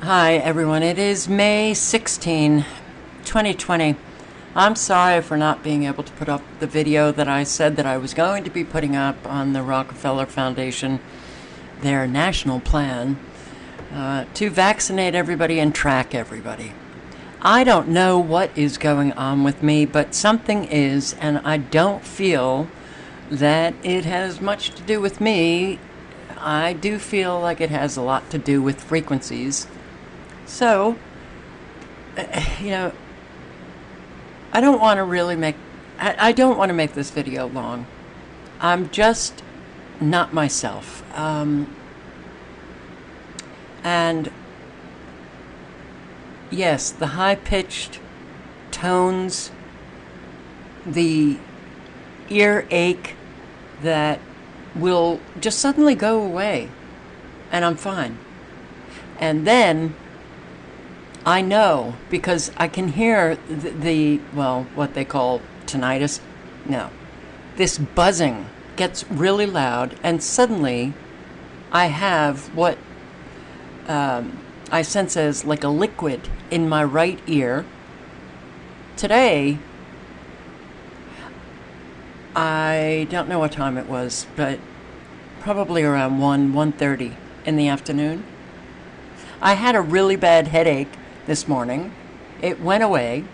Hi everyone, it is May 16, 2020. I'm sorry for not being able to put up the video that I said that I was going to be putting up on the Rockefeller Foundation, their national plan to vaccinate everybody and track everybody. I don't know what is going on with me, but something is, and I don't feel that it has much to do with me. I do feel like it has a lot to do with frequencies. So, I don't want to really I don't want to make this video long. I'm just not myself. And yes, the high-pitched tones, the earache that will just suddenly go away, and I'm fine. And then I know, because I can hear what they call tinnitus. No. This buzzing gets really loud, and suddenly I have what I sense as like a liquid in my right ear. Today, I don't know what time it was, but probably around 1:30 in the afternoon. I had a really bad headache this morning. It went away,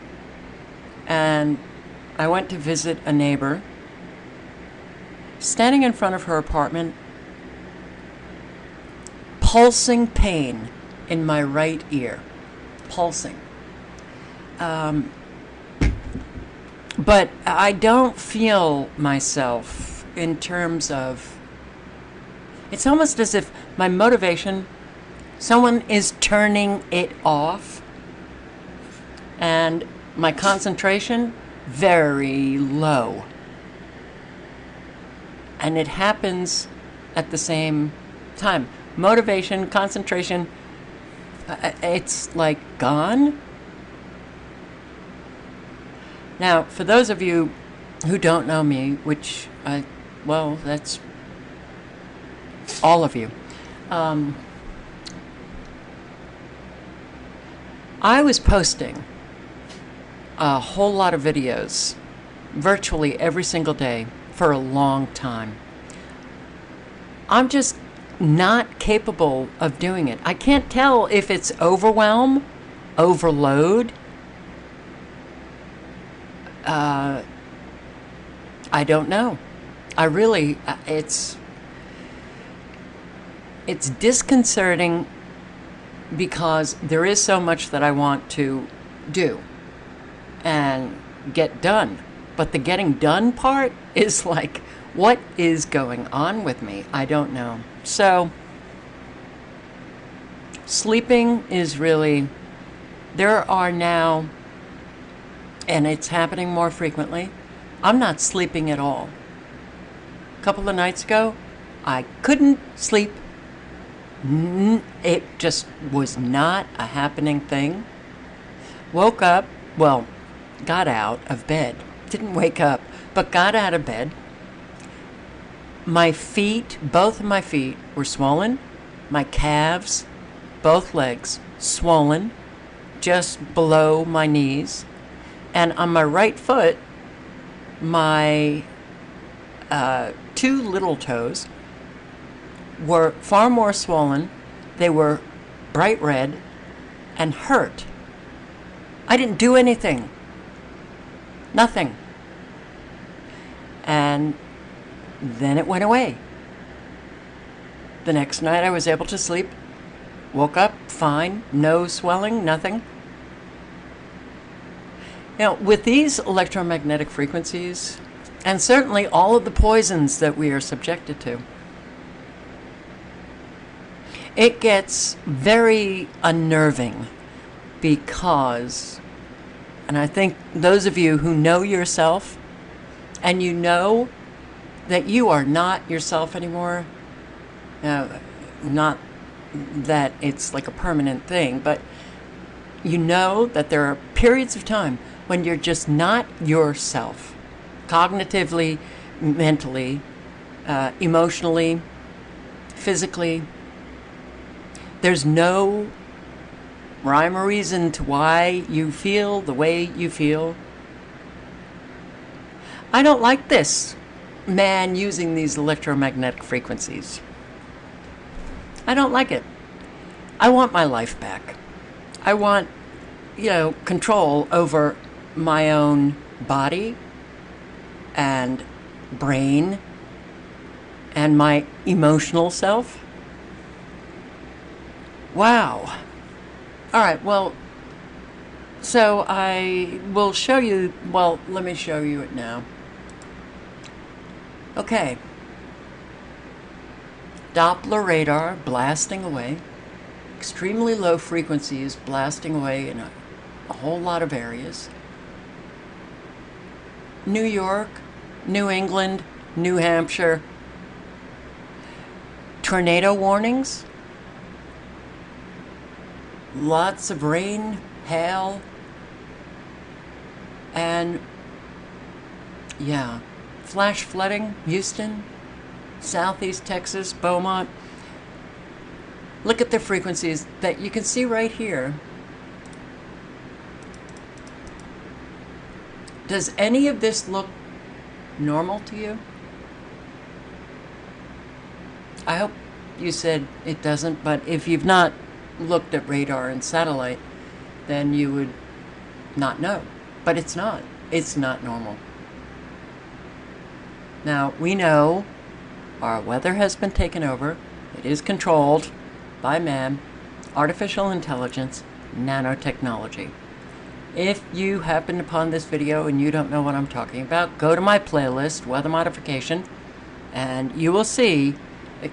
and I went to visit a neighbor. Standing in front of her apartment, pulsing pain in my right ear. Pulsing. But I don't feel myself in terms of... It's almost as if my motivation, someone is turning it off, and my concentration, very low. And it happens at the same time. Motivation, concentration, it's like gone. Now, for those of you who don't know me, which that's all of you. I was posting a whole lot of videos virtually every single day for a long time. I'm just not capable of doing it. I can't tell if it's overwhelm, overload. I don't know. I really, it's disconcerting, because there is so much that I want to do and get done. But the getting done part is like, what is going on with me? I don't know. So, sleeping is really, there are now, and it's happening more frequently, I'm not sleeping at all. A couple of nights ago, I couldn't sleep. It just was not a happening thing. Woke up, got out of bed. Didn't wake up, but got out of bed. My feet, both of my feet were swollen. My calves, both legs, swollen, just below my knees. And on my right foot, my two little toes were far more swollen. They were bright red and hurt. I didn't do anything. Nothing. And then it went away. The next night I was able to sleep. Woke up fine. No swelling, nothing. Now, with these electromagnetic frequencies, and certainly all of the poisons that we are subjected to, it gets very unnerving, because, and I think those of you who know yourself, and you know that you are not yourself anymore, not that it's like a permanent thing, but you know that there are periods of time when you're just not yourself, cognitively, mentally, emotionally, physically. There's no rhyme or reason to why you feel the way you feel. I don't like this man using these electromagnetic frequencies. I don't like it. I want my life back. I want, control over my own body and brain and my emotional self. Wow. All right, well, so I will show you, well, let me show you it now. Okay. Doppler radar blasting away. Extremely low frequencies blasting away in a whole lot of areas. New York, New England, New Hampshire. Tornado warnings. Lots of rain, hail, and flash flooding, Houston, Southeast Texas, Beaumont. Look at the frequencies that you can see right here. Does any of this look normal to you? I hope you said it doesn't, but if you've not looked at radar and satellite, then you would not know. But it's not. It's not normal. Now, we know our weather has been taken over. It is controlled by man, artificial intelligence, nanotechnology. If you happen upon this video and you don't know what I'm talking about, go to my playlist, Weather Modification, and you will see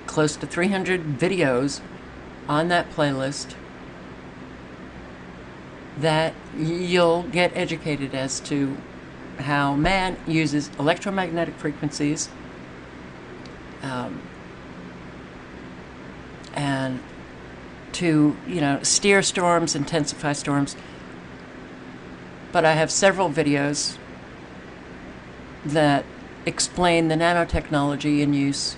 close to 300 videos on that playlist that you'll get educated as to how man uses electromagnetic frequencies and to, steer storms, intensify storms. But I have several videos that explain the nanotechnology in use.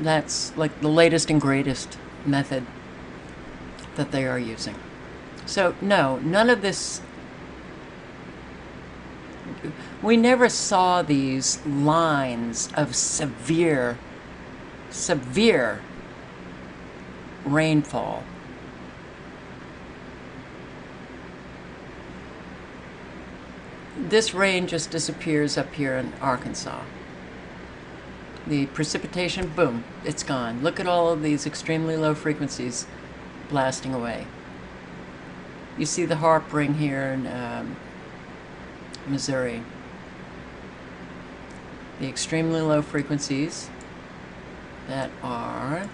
That's like the latest and greatest method that they are using. So no, none of this, we never saw these lines of severe rainfall. This rain just disappears up here in Arkansas. The precipitation, boom, it's gone. Look at all of these extremely low frequencies blasting away. You see the harp ring here in Missouri. The extremely low frequencies that are,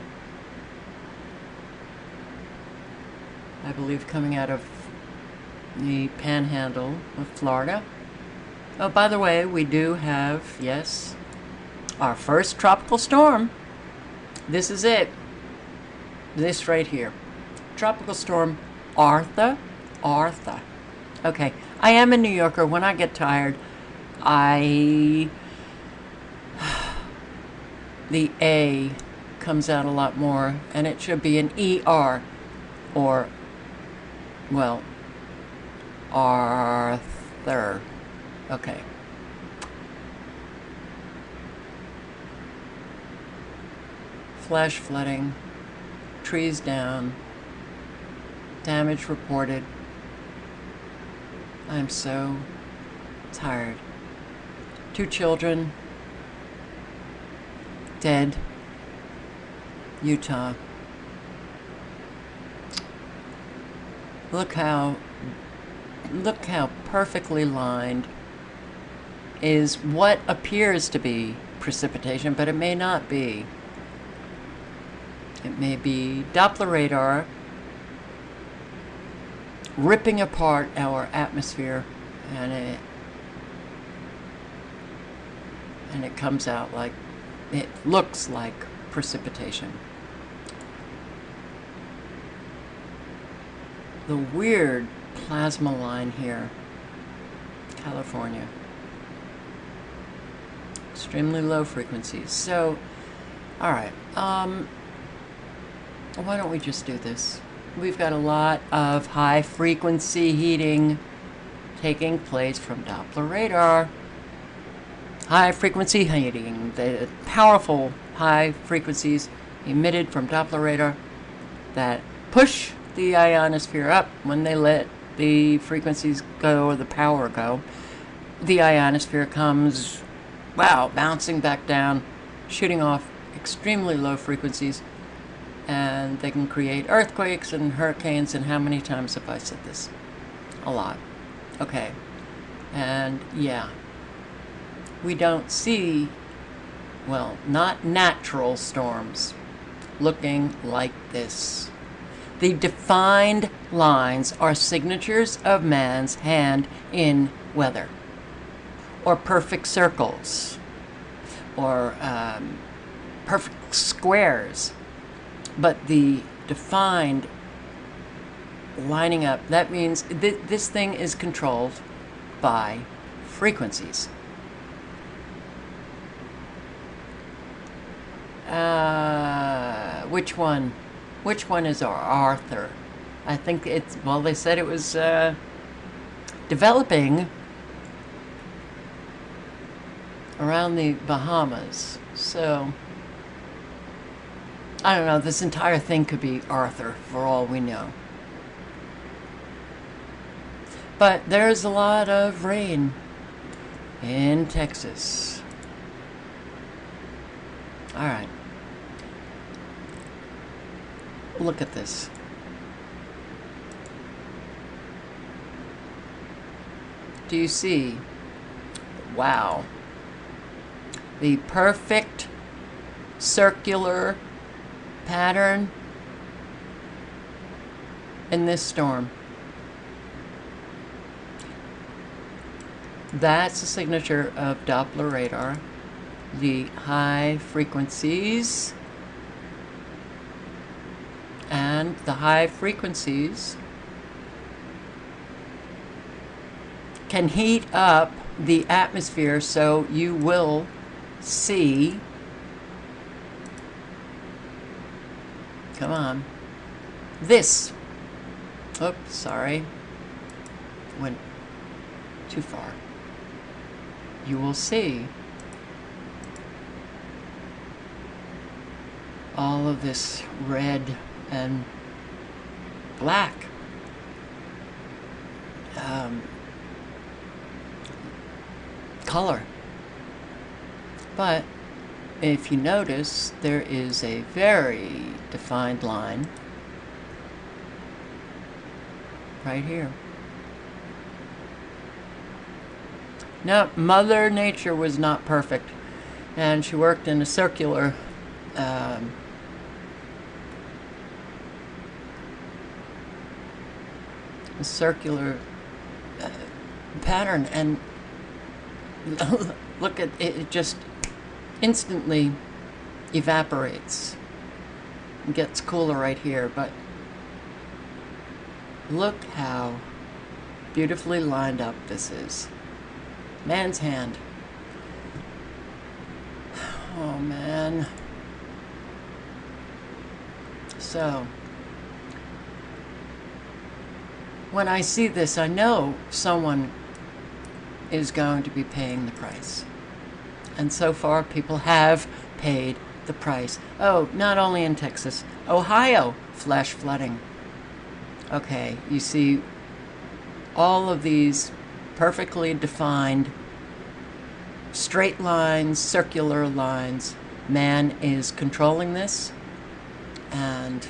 I believe, coming out of the panhandle of Florida. Oh, by the way, we do have, yes, our first tropical storm. This is it. This right here. Tropical storm Arthur. Okay, I am a New Yorker. When I get tired, the A comes out a lot more, and it should be an ER, or, well, Arthur. Okay. Flash flooding, trees down, damage reported. I'm so tired. 2 children dead. Utah. Look how perfectly lined is what appears to be precipitation, but it may not be. It may be Doppler radar ripping apart our atmosphere, and it comes out like, it looks like precipitation. The weird plasma line here, California. Extremely low frequencies. So, all right. Why don't we just do this? We've got a lot of high frequency heating taking place from Doppler radar. High frequency heating, the powerful high frequencies emitted from Doppler radar that push the ionosphere up. When they let the frequencies go or the power go, the ionosphere comes, wow, bouncing back down, shooting off extremely low frequencies, and they can create earthquakes and hurricanes. And how many times have I said this? A lot. Okay. And yeah, we don't see, well, not natural storms looking like this. The defined lines are signatures of man's hand in weather, or perfect circles, or perfect squares. But the defined lining up, that means this thing is controlled by frequencies. Which one? Which one is Arthur? I think it's, well, they said it was developing around the Bahamas. So, I don't know, this entire thing could be Arthur for all we know. But there's a lot of rain in Texas. All right. Look at this. Do you see? Wow. The perfect circular pattern in this storm. That's a signature of Doppler radar. The high frequencies, and the high frequencies can heat up the atmosphere, so you will see, come on, this, oops, sorry, went too far. You will see all of this red and black color. But if you notice, there is a very defined line right here. Now, Mother Nature was not perfect, and she worked in a circular pattern, and look at it, it just instantly evaporates and gets cooler right here. But look how beautifully lined up this is. Man's hand. Oh man. So when I see this, I know someone is going to be paying the price. And so far, people have paid the price. Oh, not only in Texas, Ohio, flash flooding. Okay, you see all of these perfectly defined straight lines, circular lines. Man is controlling this. And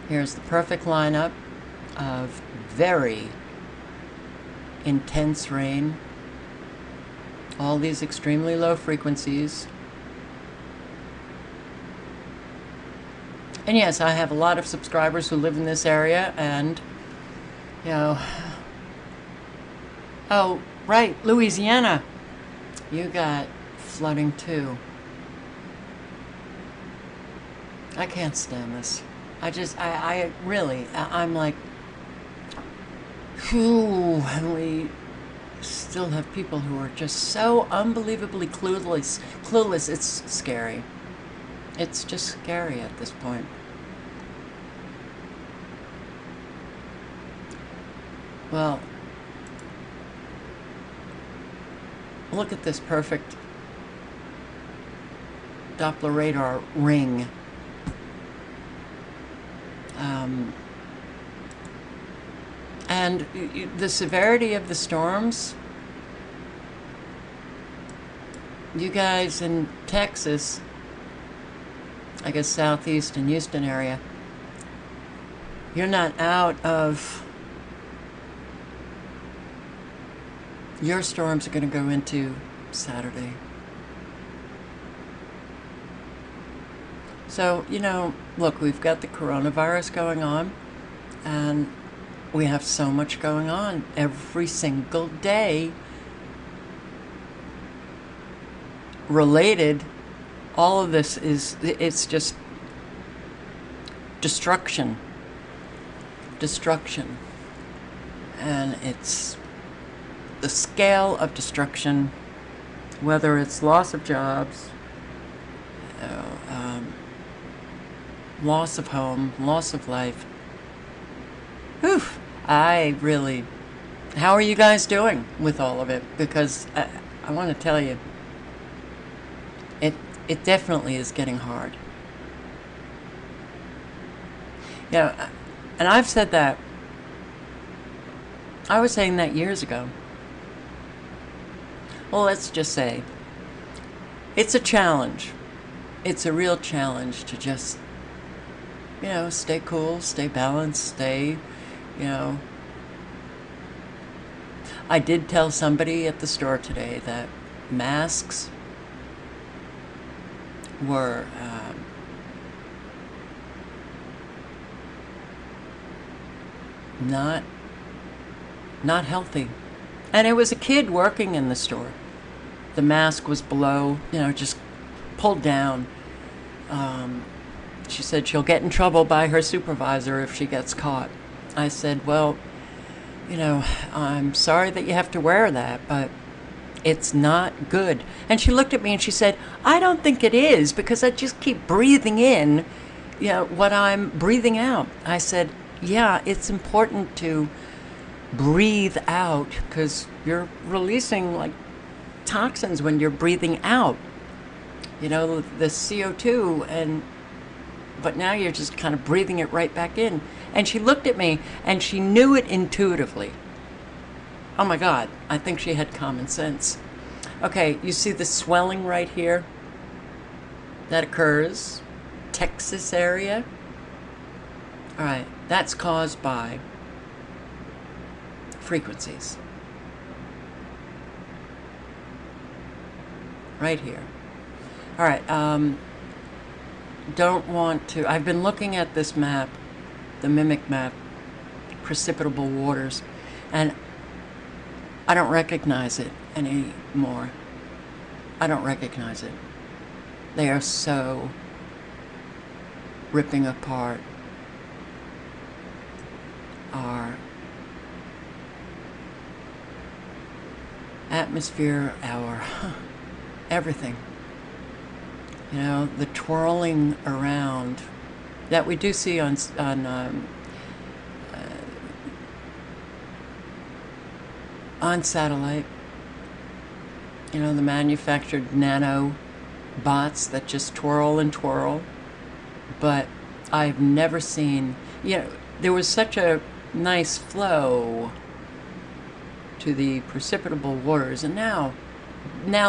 here's the perfect lineup of very intense rain, all these extremely low frequencies. And yes, I have a lot of subscribers who live in this area, and you know, oh right, Louisiana, you got flooding too. I can't stand this. I really, I'm like, whew, and we still have people who are just so unbelievably clueless. It's scary. It's just scary at this point. Well, look at this perfect Doppler radar ring. And the severity of the storms, you guys in Texas, I guess southeast and Houston area, you're not out of, your storms are going to go into Saturday. So, you know, look, we've got the coronavirus going on, and we have so much going on every single day related. All of this is, it's just destruction. Destruction. And it's the scale of destruction, whether it's loss of jobs, loss of home, loss of life. Whew. I really, how are you guys doing with all of it? Because I want to tell you, it definitely is getting hard. You know, and I've said that, I was saying that years ago. Well, let's just say, it's a challenge. It's a real challenge to just, you know, stay cool, stay balanced, stay, you know. I did tell somebody at the store today that masks were not healthy. And it was a kid working in the store. The mask was below, you know, just pulled down. She said she'll get in trouble by her supervisor if she gets caught. I said, well, you know, I'm sorry that you have to wear that, but it's not good. And she looked at me and she said, I don't think it is, because I just keep breathing in, you know, what I'm breathing out. I said, yeah, it's important to breathe out, because you're releasing like toxins when you're breathing out, you know, the CO2, but now you're just kind of breathing it right back in. And she looked at me and she knew it intuitively. Oh my God, I think she had common sense. Okay, you see the swelling right here that occurs, Texas area. All right, that's caused by frequencies. Right here. All right, don't want to, I've been looking at this map, the mimic map, precipitable waters, and I don't recognize it anymore. I don't recognize it. They are so ripping apart our atmosphere, our everything. You know, the twirling around that we do see on satellite. You know, the manufactured nano bots that just twirl and twirl. But I've never seen, you know, there was such a nice flow to the precipitable waters, and now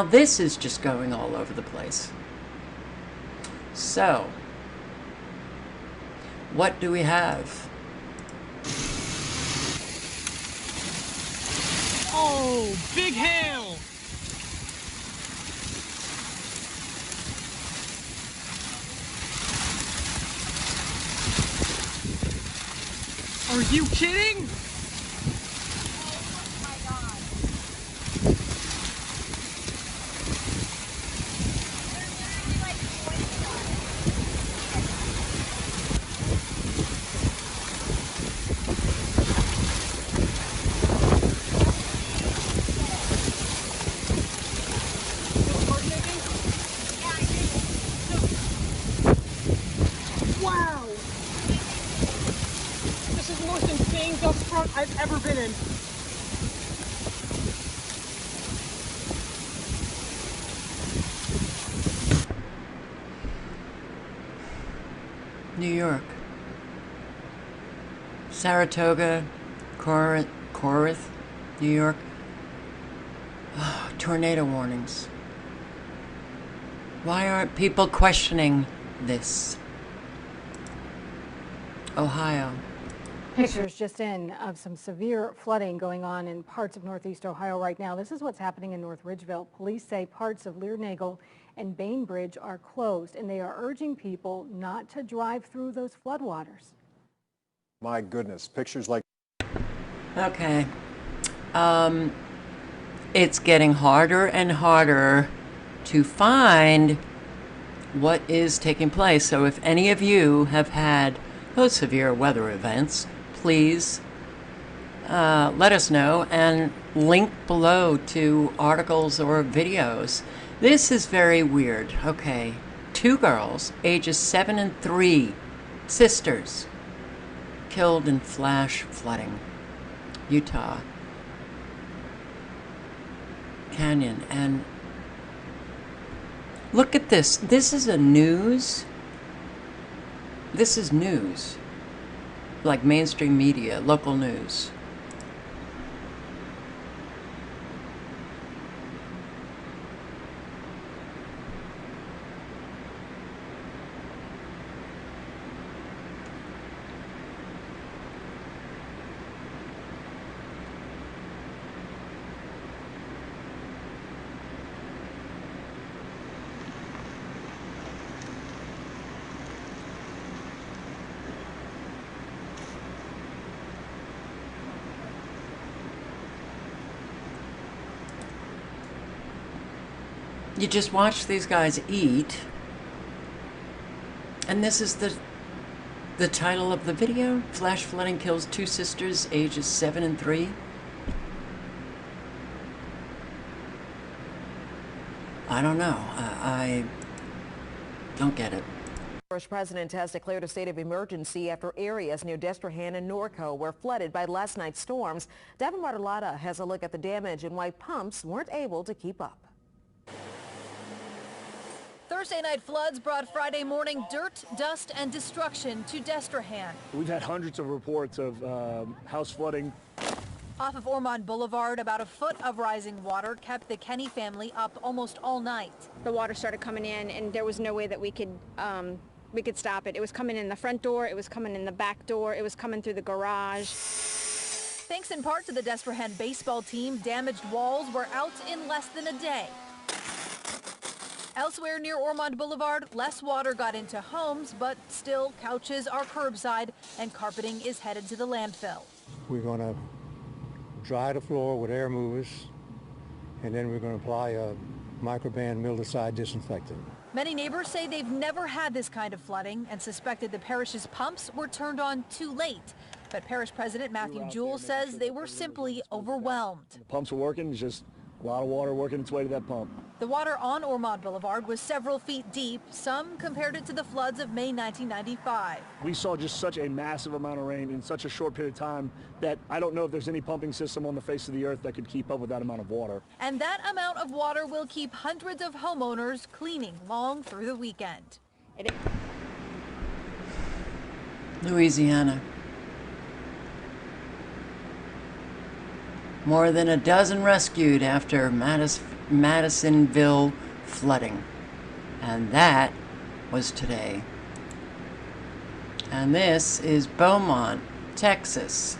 this is just going all over the place. So, what do we have? Oh, big hail! Are you kidding? Oh my God. They're literally like pointing on it. Still coordinating? Yeah, I did. dust front I've ever been in. New York. Saratoga, Corinth, New York. Oh, tornado warnings. Why aren't people questioning this? Ohio. Pictures just in of some severe flooding going on in parts of northeast Ohio right now. This is what's happening in North Ridgeville. Police say parts of Lear-Nagel and Bainbridge are closed, and they are urging people not to drive through those floodwaters. My goodness, pictures like... Okay. It's getting harder and harder to find what is taking place. So if any of you have had those severe weather events, please let us know and link below to articles or videos. This is very weird. Okay, 2 girls, ages 7 and 3, sisters, killed in flash flooding, Utah Canyon. And look at this. This is news, like mainstream media, local news. You just watch these guys eat, and this is the title of the video. Flash flooding kills 2 sisters, ages 7 and 3. I don't know. I don't get it. The First President has declared a state of emergency after areas near Destrehan and Norco were flooded by last night's storms. Devin Martellata has a look at the damage and why pumps weren't able to keep up. Thursday night floods brought Friday morning dirt, dust, and destruction to Destrehan. We've had hundreds of reports of house flooding. Off of Ormond Boulevard, about a foot of rising water kept the Kenny family up almost all night. The water started coming in, and there was no way that we could stop it. It was coming in the front door, it was coming in the back door, it was coming through the garage. Thanks in part to the Destrehan baseball team, damaged walls were out in less than a day. Elsewhere near Ormond Boulevard, less water got into homes, but still couches are curbside and carpeting is headed to the landfill. We're going to dry the floor with air movers, and then we're going to apply a microban mildewcide disinfectant. Many neighbors say they've never had this kind of flooding and suspected the parish's pumps were turned on too late. But Parish President Matthew Jewell says they were simply overwhelmed. The pumps were working, it's just a lot of water working its way to that pump. The water on Ormond Boulevard was several feet deep. Some compared it to the floods of May 1995. We saw just such a massive amount of rain in such a short period of time that I don't know if there's any pumping system on the face of the earth that could keep up with that amount of water. And that amount of water will keep hundreds of homeowners cleaning long through the weekend. Louisiana. More than a dozen rescued after Madisonville flooding. And that was today. And this is Beaumont, Texas.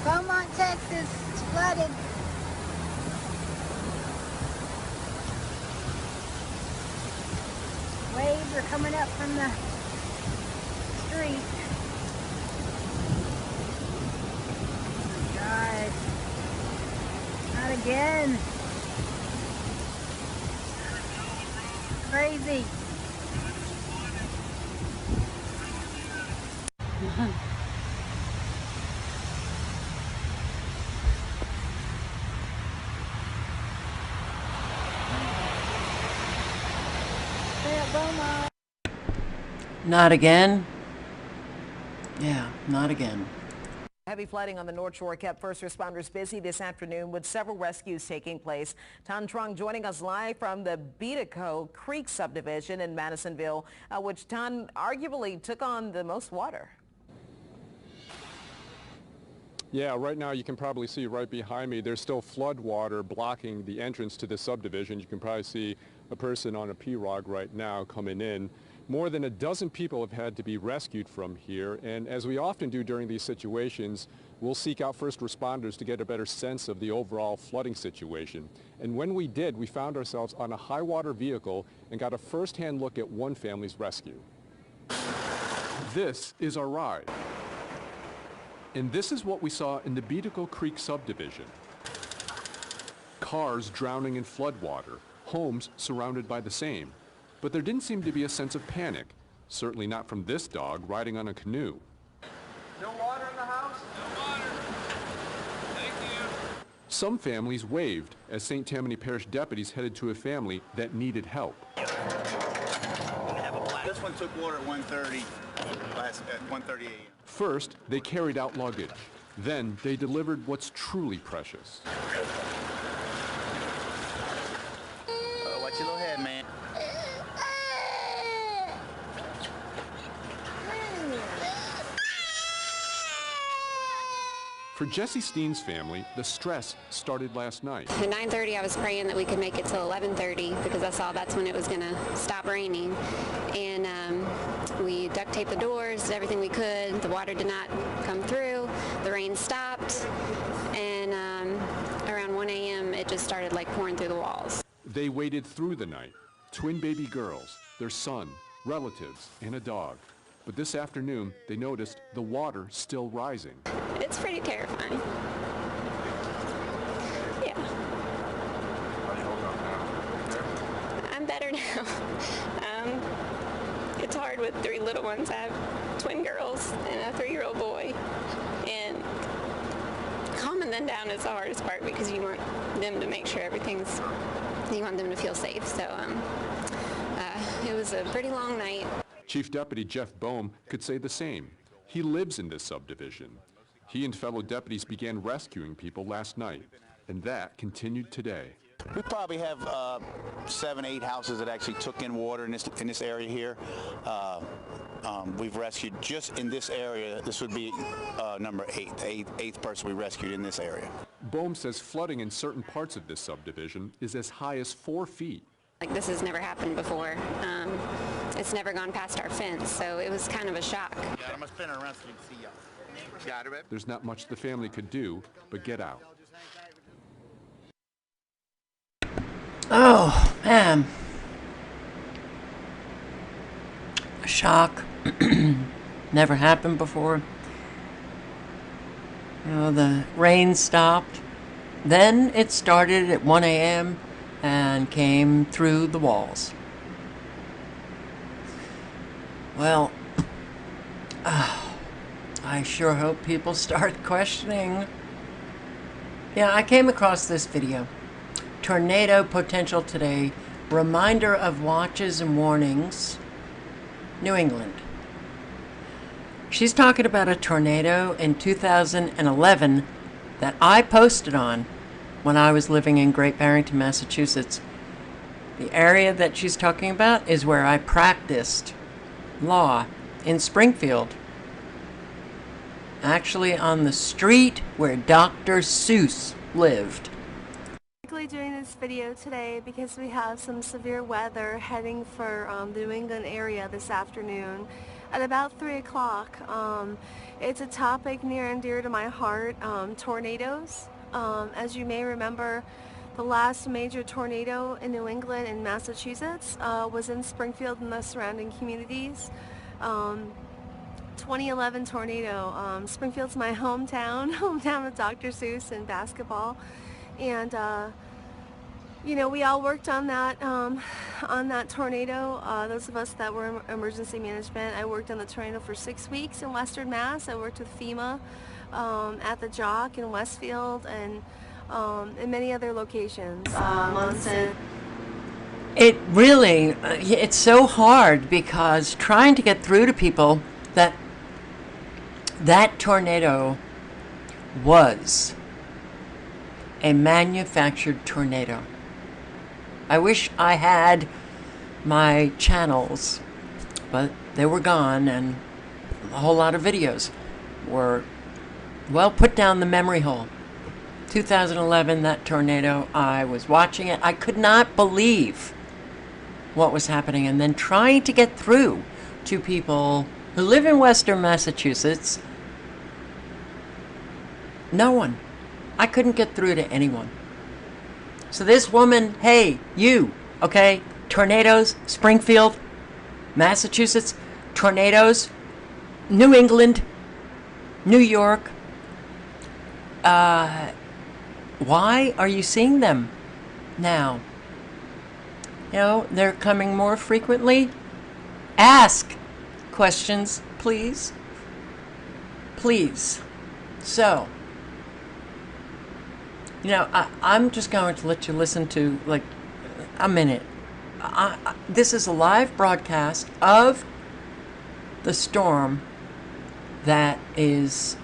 Beaumont, Texas, it's flooded. Waves are coming up from the street. God. Not again. Crazy. Not again? Yeah, not again. Heavy flooding on the North Shore kept first responders busy this afternoon with several rescues taking place. Tan Trung joining us live from the Beatico Creek subdivision in Madisonville, which Tan arguably took on the most water. Yeah, right now you can probably see right behind me there's still flood water blocking the entrance to the subdivision. You can probably see a person on a pirogue right now coming in. More than a dozen people have had to be rescued from here, and as we often do during these situations, we'll seek out first responders to get a better sense of the overall flooding situation. And when we did, we found ourselves on a high water vehicle and got a first-hand look at one family's rescue. This is our ride. And this is what we saw in the Beatico Creek subdivision. Cars drowning in floodwater, homes surrounded by the same. But there didn't seem to be a sense of panic, certainly not from this dog riding on a canoe. No water in the house? No water. Thank you. Some families waved as St. Tammany Parish deputies headed to a family that needed help. This one took water at 1:30 a.m. First, they carried out luggage. Then, they delivered what's truly precious. Watch your little head, man. For Jesse Steen's family, the stress started last night. At 9:30, I was praying that we could make it till 11:30 because I saw that's when it was going to stop raining. And we duct taped the doors, did everything we could. The water did not come through. The rain stopped. And around 1 a.m., it just started like pouring through the walls. They waited through the night. Twin baby girls, their son, relatives, and a dog. But this afternoon, they noticed the water still rising. It's pretty terrifying. Yeah. I'm better now. It's hard with 3 little ones. I have twin girls and a 3-year-old boy. And calming them down is the hardest part because you want them to make sure you want them to feel safe. So it was a pretty long night. Chief Deputy Jeff Boehm could say the same. He lives in this subdivision. He and fellow deputies began rescuing people last night, and that continued today. We probably have 7, 8 houses that actually took in water in this area here. We've rescued just in this area. This would be number 8, the eighth person we rescued in this area. Boehm says flooding in certain parts of this subdivision is as high as 4 feet. Like, this has never happened before. It's never gone past our fence, so it was kind of a shock. Yeah, I'm gonna spin it around so you can see y'all. Got it? There's not much the family could do but get out. Oh, man. A shock. Never happened before. You know, the rain stopped. Then it started at 1 a.m. and came through the walls. Well, I sure hope people start questioning. Yeah, I came across this video. Tornado potential today. Reminder of watches and warnings. New England. She's talking about a tornado in 2011 that I posted on when I was living in Great Barrington, Massachusetts. The area that she's talking about is where I practiced law in Springfield. Actually on the street where Dr. Seuss lived. Doing this video today because we have some severe weather heading for the New England area this afternoon at about 3 o'clock. It's a topic near and dear to my heart, tornadoes. As you may remember, the last major tornado in New England and Massachusetts was in Springfield and the surrounding communities. 2011 tornado. Springfield's my hometown of Dr. Seuss and basketball. And you know, we all worked on that tornado. Those of us that were in emergency management, I worked on the tornado for 6 weeks in Western Mass. I worked with FEMA at the Jock in Westfield and in many other locations. It really, it's so hard because trying to get through to people that tornado was a manufactured tornado. I wish I had my channels, but they were gone, and a whole lot of videos were, well, put down the memory hole. 2011, that tornado, I was watching it. I could not believe what was happening, and then trying to get through to people who live in Western Massachusetts. No one. I couldn't get through to anyone. So this woman, hey, you, okay, tornadoes, Springfield, Massachusetts, tornadoes, New England, New York. Why are you seeing them now? You know, they're coming more frequently. Ask questions, please. Please. So, you know, I'm just going to let you listen to, like, a minute. This is a live broadcast of the storm that is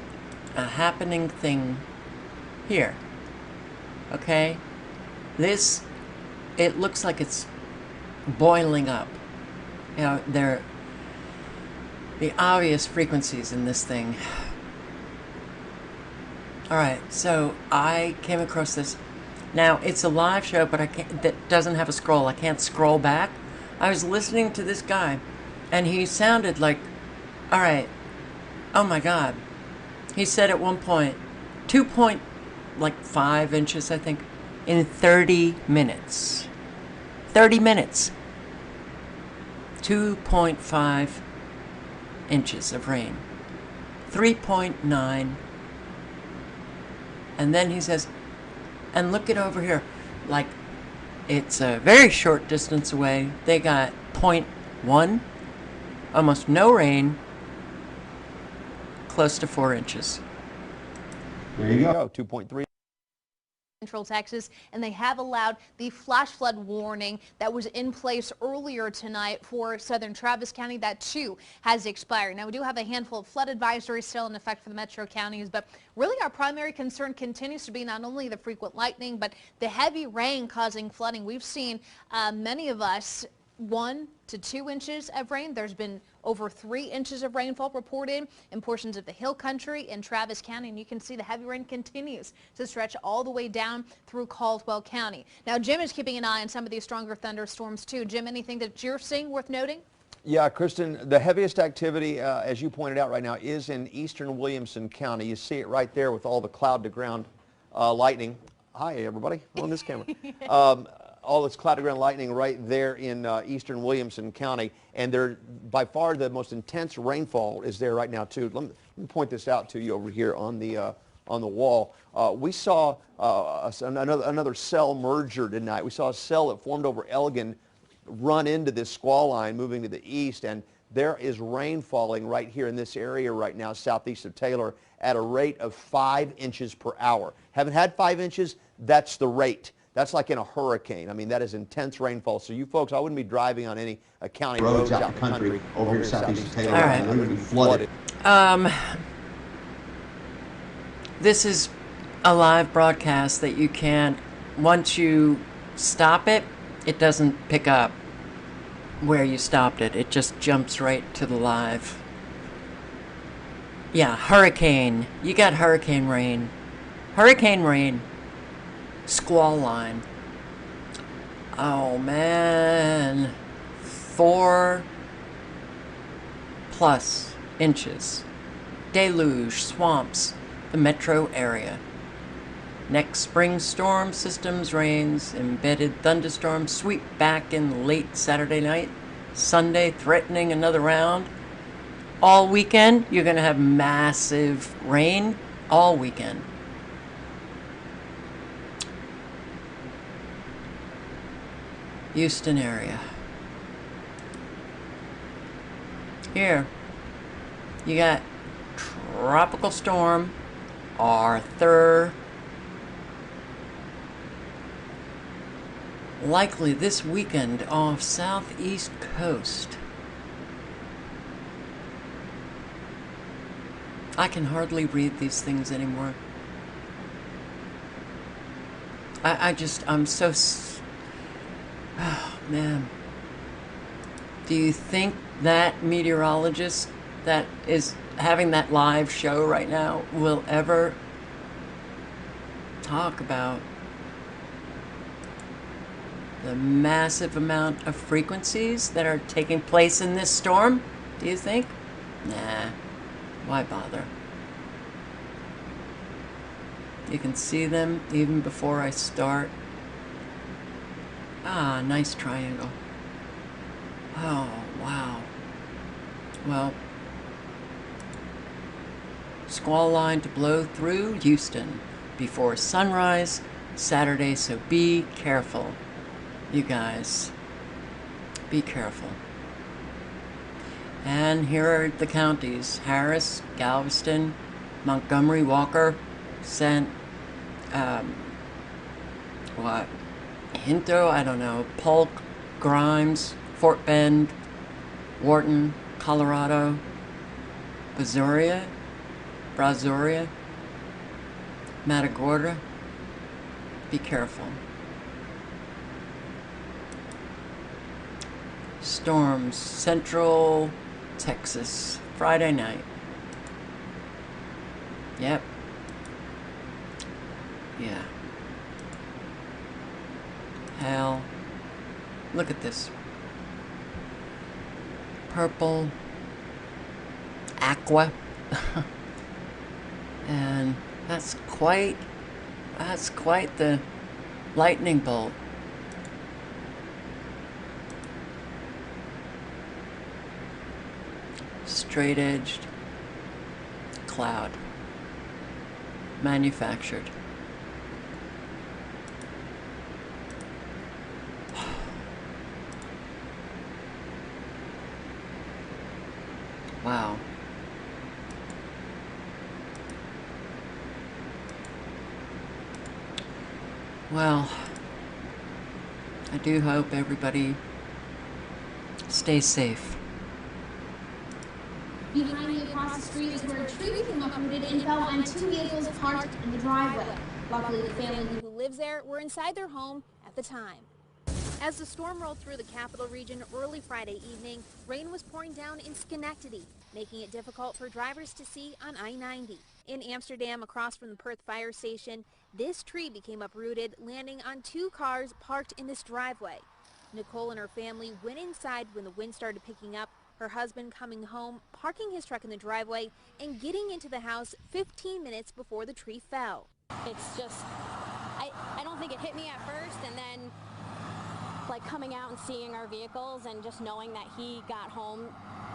a happening thing here. Okay? This, it looks like it's boiling up. You know, the obvious frequencies in this thing. Alright, so I came across this. Now, it's a live show, but that doesn't have a scroll. I can't scroll back. I was listening to this guy, and he sounded like, alright, oh my God. He said at one point, 2.5 inches, I think, in 30 minutes. 30 minutes. 2.5 inches of rain. 3.9. And then he says, and look it over here. Like, it's a very short distance away. They got 0.1, almost no rain, close to 4 inches. There you go, 2.3. Central Texas, and they have allowed the flash flood warning that was in place earlier tonight for southern Travis County. That too has expired. Now, we do have a handful of flood advisories still in effect for the metro counties, but really our primary concern continues to be not only the frequent lightning, but the heavy rain causing flooding. We've seen many of us 1 to 2 inches of rain. There's been over 3 inches of rainfall reported in portions of the Hill Country in Travis County, and you can see the heavy rain continues to stretch all the way down through Caldwell County. Now, Jim is keeping an eye on some of these stronger thunderstorms too. Jim, anything that you're seeing worth noting? Yeah, Kristen, the heaviest activity, as you pointed out right now, is in eastern Williamson County. You see it right there with all the cloud-to-ground lightning. Hi, everybody, on this camera. All this cloud-to-ground lightning right there in eastern Williamson County, and they're by far the most intense rainfall is there right now too. Let me point this out to you over here on the wall. We saw another cell merger tonight. We saw a cell that formed over Elgin run into this squall line moving to the east, and there is rain falling right here in this area right now southeast of Taylor at a rate of 5 inches per hour. Haven't had 5 inches, that's the rate. That's like in a hurricane. I mean, that is intense rainfall. So you folks, I wouldn't be driving on any county roads out the country over here southeast of Taylor. All right. They're going to be flooded. This is a live broadcast that you can't, once you stop it, it doesn't pick up where you stopped it. It just jumps right to the live. Yeah, hurricane. You got hurricane rain. Hurricane rain. Squall line. Oh man, 4+ inches. Deluge, swamps, the metro area. Next spring storm systems, rains, embedded thunderstorms sweep back in late Saturday night. Sunday threatening another round. All weekend, you're going to have massive rain all weekend. Houston area. Here, you got Tropical Storm Arthur. Likely this weekend off southeast coast. I can hardly read these things anymore. I'm so, oh man. Do you think that meteorologist that is having that live show right now will ever talk about the massive amount of frequencies that are taking place in this storm? Do you think? Nah, why bother? You can see them even before I start. Ah, nice triangle. Oh, wow. Well, squall line to blow through Houston before sunrise Saturday, so be careful, you guys. Be careful. And here are the counties: Harris, Galveston, Montgomery, Walker, Hinto, I don't know, Polk, Grimes, Fort Bend, Wharton, Colorado, Brazoria, Matagorda. Be careful. Storms, Central Texas, Friday night. Yep. Yeah. Hell. Look at this. Purple. Aqua. And that's quite the lightning bolt. Straight-edged cloud. Manufactured. Wow. Well, I do hope everybody stays safe. Behind me across the street is where a tree became uprooted and fell on two vehicles parked in the driveway. Luckily, the family who lives there were inside their home at the time. As the storm rolled through the capital region early Friday evening, rain was pouring down in Schenectady, making it difficult for drivers to see on I-90. In Amsterdam, across from the Perth fire station, this tree became uprooted, landing on two cars parked in this driveway. Nicole and her family went inside when the wind started picking up, her husband coming home, parking his truck in the driveway, and getting into the house 15 minutes before the tree fell. It's just, I don't think it hit me at first, and then like coming out and seeing our vehicles and just knowing that he got home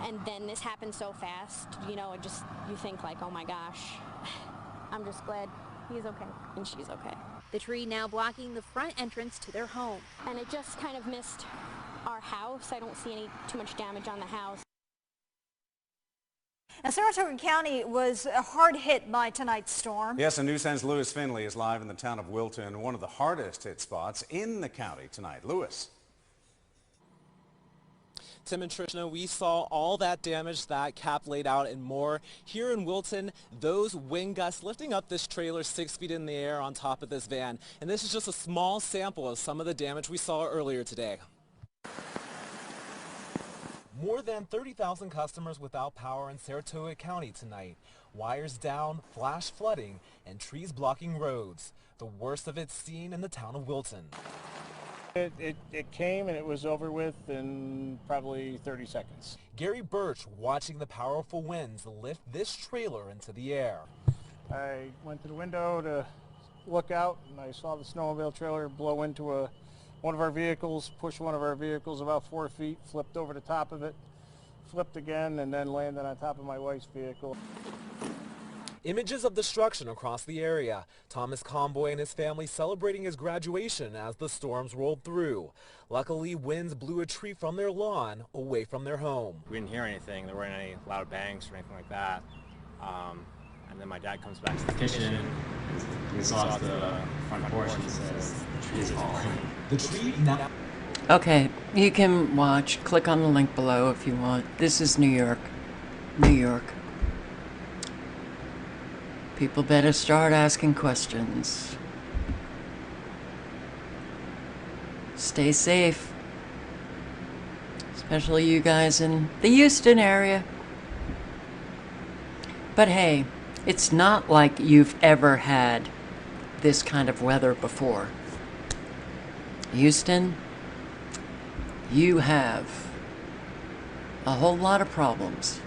and then this happened so fast, you know, it just, you think like, oh my gosh, I'm just glad he's okay and she's okay. The tree now blocking the front entrance to their home. And it just kind of missed our house. I don't see too much damage on the house. Now, Saratoga County was hard hit by tonight's storm. Yes, and News 10's Lewis Finley is live in the town of Wilton, one of the hardest hit spots in the county tonight. Lewis. Tim and Trishna, we saw all that damage that Cap laid out and more. Here in Wilton, those wind gusts lifting up this trailer 6 feet in the air on top of this van. And this is just a small sample of some of the damage we saw earlier today. More than 30,000 customers without power in Saratoga County tonight. Wires down, flash flooding, and trees blocking roads. The worst of it seen in the town of Wilton. It came and it was over with in probably 30 seconds. Gary Birch watching the powerful winds lift this trailer into the air. I went to the window to look out and I saw the snowmobile trailer blow into one of our vehicles, push one of our vehicles about 4 feet, flipped over the top of it, flipped again, and then landed on top of my wife's vehicle. Images of destruction across the area. Thomas Comboy and his family celebrating his graduation as the storms rolled through. Luckily, winds blew a tree from their lawn away from their home. We didn't hear anything. There weren't any loud bangs or anything like that. And then my dad comes back to the kitchen, he saw the front porch and says, the tree is falling. The tree now... Okay, you can watch. Click on the link below if you want. This is New York. New York. People better start asking questions. Stay safe. Especially you guys in the Houston area. But hey, it's not like you've ever had this kind of weather before. Houston, you have a whole lot of problems.